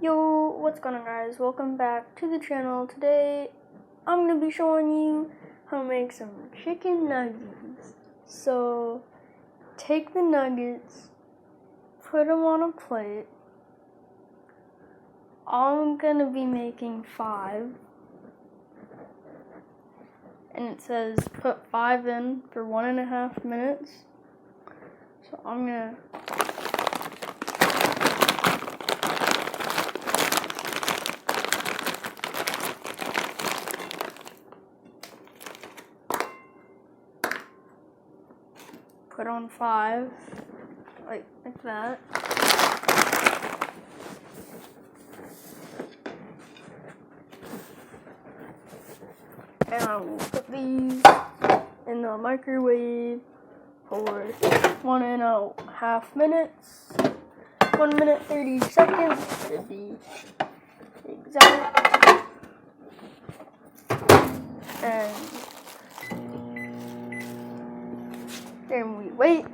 Yo, what's going on, guys? Welcome back to the channel. Today I'm going to be showing you how to make some chicken nuggets. So take the nuggets, put them on a plate. I'm going to be making 5, and it says put 5 in for 1.5 minutes. So I'm going to put on 5, like that. And I will put these in the microwave for 1.5 minutes. 1 minute 30 seconds to be exact. And then we wait.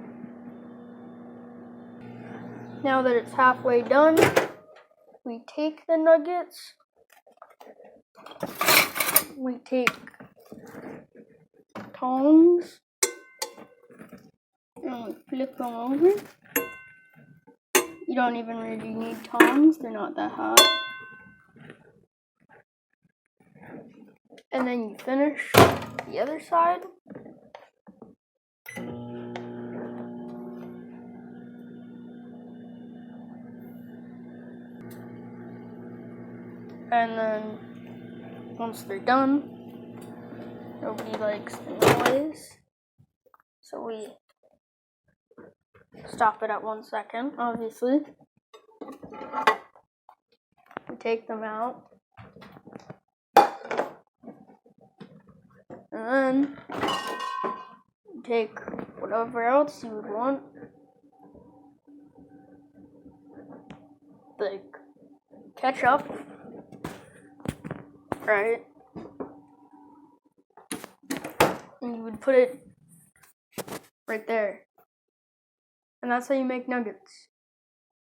Now that it's halfway done, we take the nuggets. We take tongs and we flip them over. You don't even really need tongs, they're not that hot. And then you finish the other side. And then once they're done, nobody likes the noise, so we stop it at 1 second, obviously. We take them out. And then you take whatever else you would want. Like ketchup, right? And you would put it right there. And that's how you make nuggets.